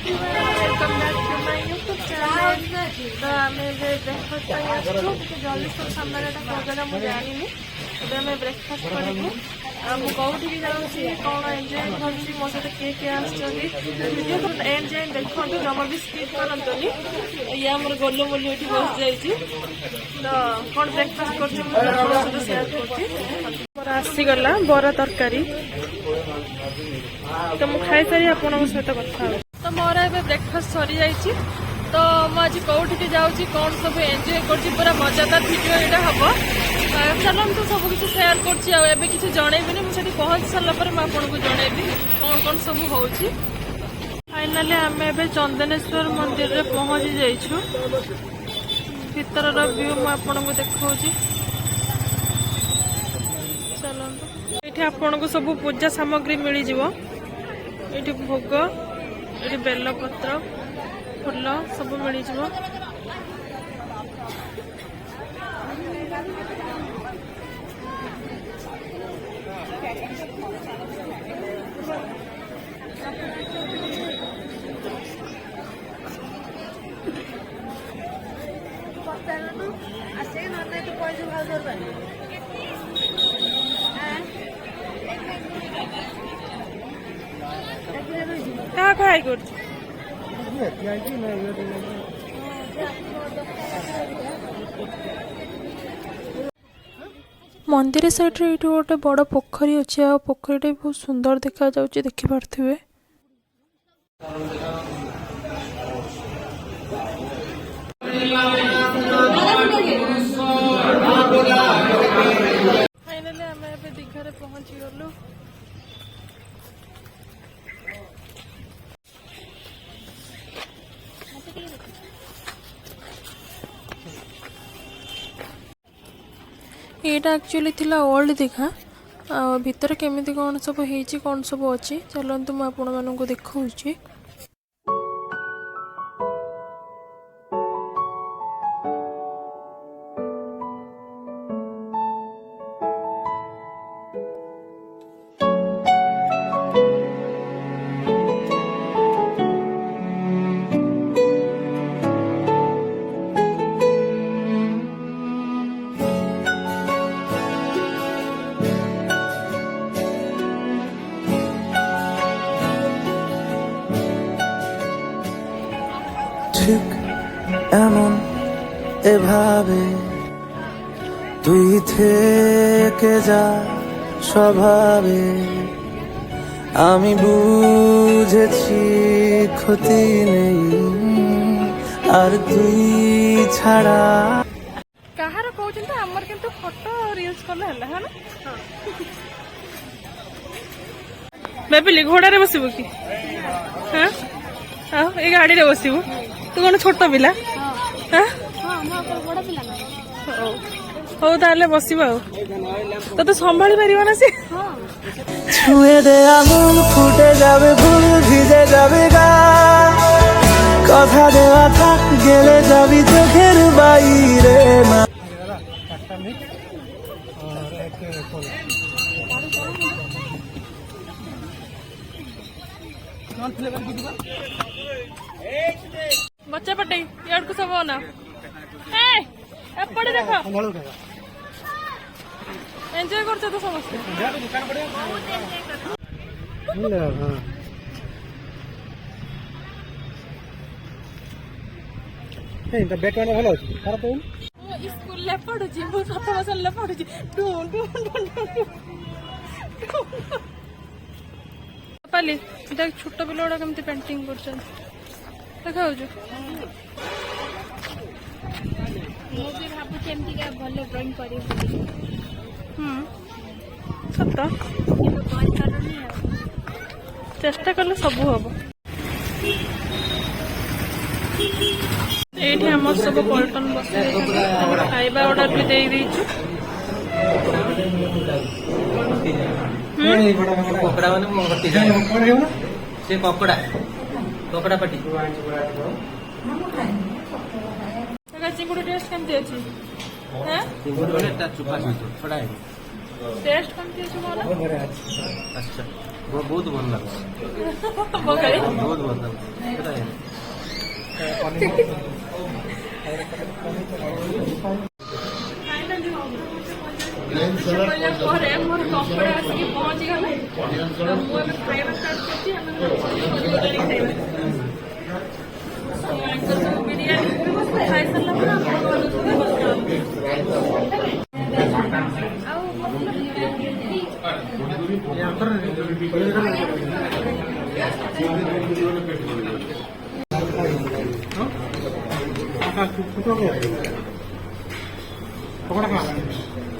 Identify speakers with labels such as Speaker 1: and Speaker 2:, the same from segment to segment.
Speaker 1: Welcome back to my YouTube channel. तो आम breakfast जल्दी सब सामने खोजा मुझे जानी ଏବେ ଆମେ ବ୍ରେକଫାଷ୍ଟ କରିବୁ। ମୁଁ କୋଉଠିକି ଯାଉଛି କଣ ଏନ୍ଜୟ କରୁଛି ମୋ ସହିତ କିଏ କିଏ ଆସିଛନ୍ତି ଭିଡ଼ିଓ ଏଣ୍ଡ ଯାଏଁ ଦେଖନ୍ତୁ, ଜମା ବି ସ୍କିପ୍ କରନ୍ତୁନି। ଇଏ ଆମର ଗୋଲୁ ମୋଲୁ ଏଠି ବସିଯାଇଛି। ତ କଣ ବ୍ରେକଫାଷ୍ଟ କରୁଛି ମୁଁ ଆପଣଙ୍କ ସହିତ ସେୟାର କରୁଛି। ମୋର ଆସିଗଲା ବରା ତରକାରୀ, ତ ମୁଁ ଖାଇସାରି ଆପଣଙ୍କ ସହିତ କଥା ହେଉଛି। ତ ମୋର ଏବେ ବ୍ରେକଫାଷ୍ଟ ସରିଯାଇଛି। ତ ମୁଁ ଆଜି କୋଉଠିକି ଯାଉଛି କଣ ସବୁ ଏନ୍ଜୟ କରୁଛି ପୁରା ମଜାଦାର ଭିଡ଼ିଓ ଏଇଟା ହବ। ଚାଲନ୍ତୁ ସବୁ କିଛି ସେୟାର କରୁଛି। ଆଉ ଏବେ କିଛି ଜଣେଇବିନି, ମୁଁ ସେଠି ପହଞ୍ଚି ସାରିଲା ପରେ ମୁଁ ଆପଣଙ୍କୁ ଜଣେଇବି କଣ କଣ ସବୁ ହଉଛି। ଫାଇନାଲି ଆମେ ଏବେ ଚନ୍ଦନେଶ୍ୱର ମନ୍ଦିରରେ ପହଞ୍ଚି ଯାଇଛୁ। ଭିତରର ଭ୍ୟୁ ମୁଁ ଆପଣଙ୍କୁ ଦେଖାଉଛି। ଚାଲନ୍ତୁ, ଏଇଠି ଆପଣଙ୍କୁ ସବୁ ପୂଜା ସାମଗ୍ରୀ ମିଳିଯିବ। ଏଇଠି ଭୋଗ, ଏଇଠି ବେଲପତ୍ର, ଫୁଲ ସବୁ ମିଳିଯିବ। क्या खाई कर मंदिर साइड रे गोटे बड़ पोखरी अच्छे। आ पोखरी बहुत सुंदर देखा जाउछि, देखि पारथिबे। फाइनली आम ए दीघा पहुंची गलु। यहाँ एक्चुअली थिला ओल्ड दीघा। भितर केमिति कौन सब होइछि कौन सब अच्छी चलतु मुझे आपण मानक देखा।
Speaker 2: ঠিক এমন এভাবে তুই থেকে যা স্বভাবে, আমি বুঝেছি ক্ষতি নেই আর তুই ছাড়া।
Speaker 1: কাহার কହୁଛନ୍ତି ଆମର କିନ୍ତୁ ଫଟୋ ରିଲ୍ସ କଲେ ହେଲା है ना। ବେବିଲି ଘୋଡ଼ାରେ ବସିବୁ କି? ହଁ ଆଉ ଏ ଗାଡ଼ିରେ ବସିବୁ। ତୁ କଣ ଛୋଟ ପିଲା? ହଉ ତାହେଲେ ବସିବ। ଆଉ ତତେ ସମ୍ଭାଳି ପାରିବ না সে?
Speaker 2: ছুঁয়ে দে আগুন ফুটে যাবে, ফুল ভিজে যাবে গা, কথা দেওয়া থাক গেলে যাবি চোখের বাইরে না।
Speaker 1: बच्चा पटे यार को सब ना एपटे देख एंजॉय करते तो समस्त
Speaker 3: बैटमैन भल अच्छी खराब
Speaker 1: स्कूल ले पढ़ुची मु 7 वर्ष ले पढ़ुची डून डून डून पाली देख छोट पिला गुड़ा केमती पेंटिंग करछन देखा हो।
Speaker 4: मुझे भाबुचे एमती का भले ड्राइंग करी
Speaker 1: सत चेष्टा कले सब हम। ये आम सब पलटन बस खाଇବା ऑर्डर भी दे दीचु।
Speaker 3: कपड़ा मैंने से कपड़ा कपड़ा पट्टी
Speaker 1: चिंगुड़ी टेस्ट केमती अछि? हैं
Speaker 3: चिंगुड़ी वाले ता चुपा छड़ा है
Speaker 1: टेस्ट केमती अछि मोर?
Speaker 3: अच्छा ବହୁତ ଭଲ ଲାଗୁଛି
Speaker 1: ପକାଳି
Speaker 3: ବହୁତ ଭଲ ଲାଗୁଛି କେତେ
Speaker 1: ପରେ ମୋର କପଡ଼ା ଆସିକି ପହଞ୍ଚିଗଲା ମୁଁ ଏବେ ଖାଇବା ଷ୍ଟାର୍ଟ କରିଛି ଆମେ ଖାଇବା ସବୁ ବିରିୟାନୀ ଖାଇସାରିଲା ପରେ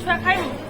Speaker 1: ଛୁଆ ଖାଇବୁ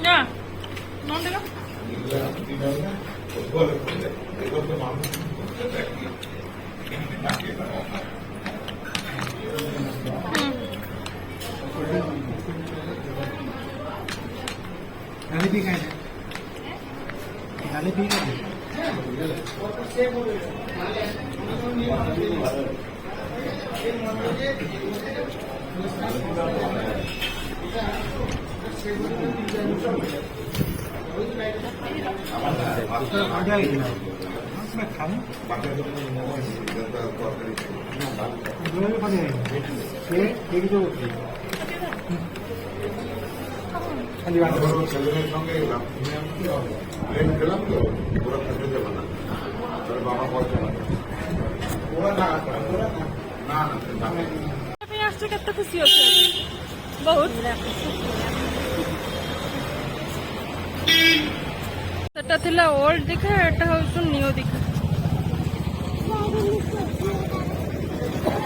Speaker 1: ନା ନଣ୍ଡେଲା
Speaker 3: गाली पी गए गाली पी गए
Speaker 1: আসছে কেতে খুশি হচ্ছে বহুত সেটা ଥିଲା ওল্ড দীঘা এটা হচ্ছে নিউ দীঘা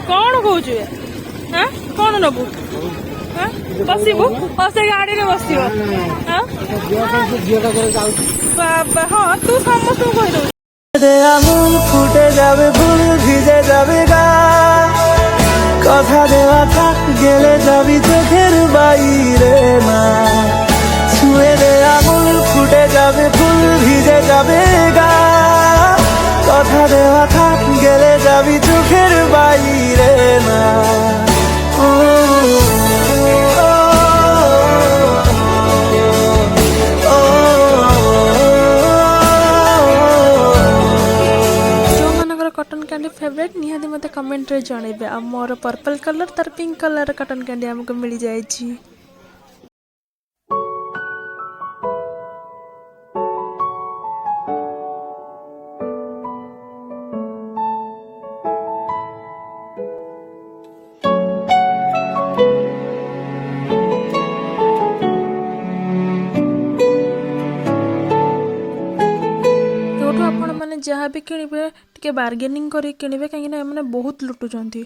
Speaker 1: କଣ କହୁଛୁ ହଁ କଣ ନବୁ ବସିବୁ ସେ ଗାଡିରେ ବସିବ ହଁ ତୁ ସମସ୍ତଙ୍କୁ କହିଦବୁ
Speaker 2: আঙুল ফুটে যাবে ফুল ভিজে যাবে গা কথা দেওয়া থাক গেলে যাবি চোখের বাইরে না ছুঁয়ে দে আঙুল ফুটে যাবে ফুল ভিজে যাবে গা কথা দেওয়া থাক গেলে যাবি চোখের বাইরে না
Speaker 1: कटन कैंडी फेवरेट निहाती मत कमेंट रे जणेबे आ मोर पर्पल कलर तार पिंक कलर कटन कैंडी हमको मिल जाए छी जहाँ भी किणवे टे बार्गेनिंग कर किणवे कहीं मैंने बहुत लुटुंट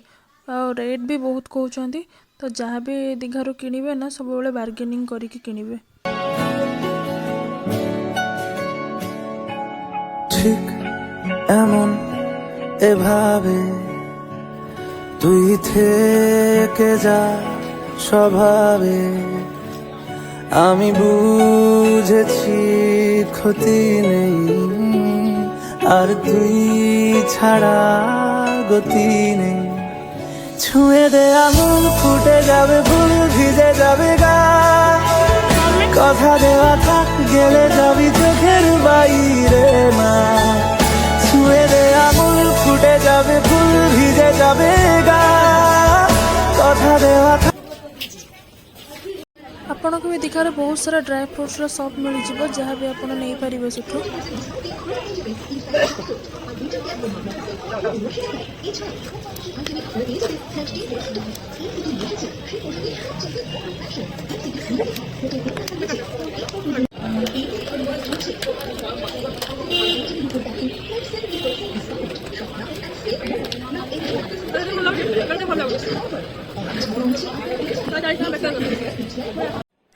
Speaker 1: और रेट भी बहुत कहते तो जहाँ भी दीघारू किणवे ना सब बेले बार्गेनिंग करके किणवे
Speaker 2: ঠিক এমন এভাবে তুই থেকে যা স্বভাবে আমি বুঝেছি ক্ষতি নেই আর তুই ছাড়া গতি নেই ছুঁয়ে দে আঙুল ফুটে যাবে ফুল ভিজে যাবে গা কথা দেওয়া থাক গেলে যাবি চোখের বাইরে না ছুঁয়ে দে আঙুল ফুটে যাবে ফুল ভিজে যাবে গা কথা দেওয়া থাক
Speaker 1: आपन को भी दिखार बहुत सारा ड्राई फ्रूट्स शॉप मिल जाव जहाँ भी आप नहीं पारे सेठू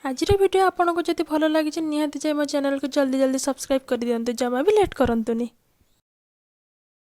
Speaker 1: आज वीडियो आपको जब भल लगी निहाती जाए मो चैनल को जल्दी जल्दी सब्सक्राइब कर दिंतु जमा भी लेट करंतुनी।